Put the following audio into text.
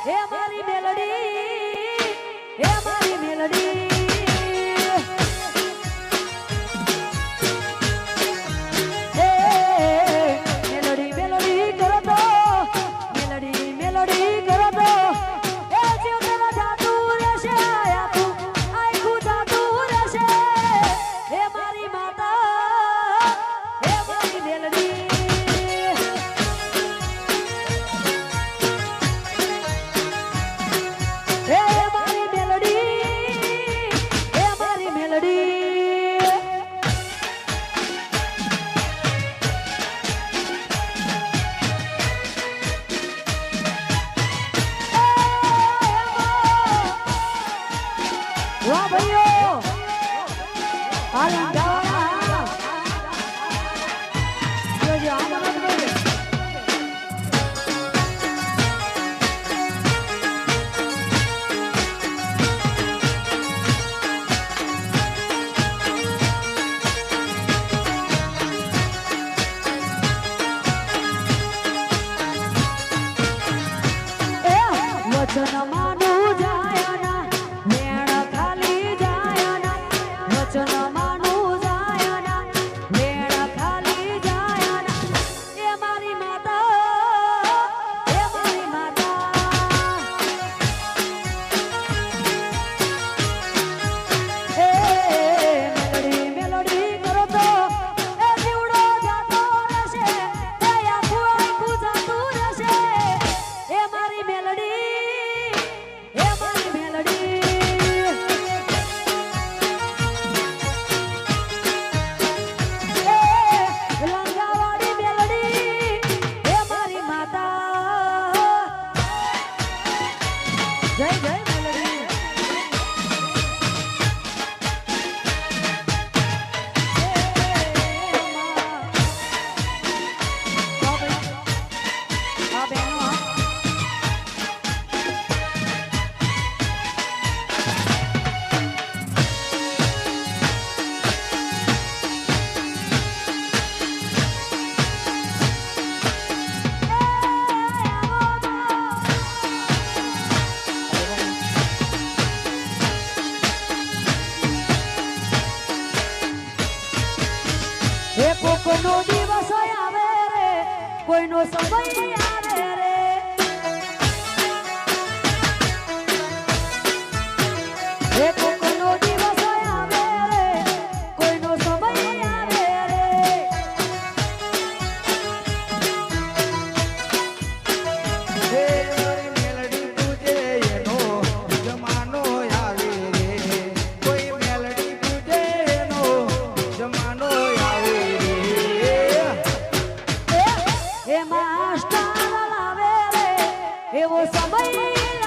હે મારી મેલડી હે મારી મેલડી કોઈનો દિવસ આવે રે કોઈનો સમય આવે રે કોઈનો દિવસ આવે રે કોઈનો સમય આવે રે મેલડી પૂજે એનો જમાનો આવે રે કોઈ મેલડી પૂજે એનો જમાનો આવે એ માસ્ટર લાવે રે એવો સમય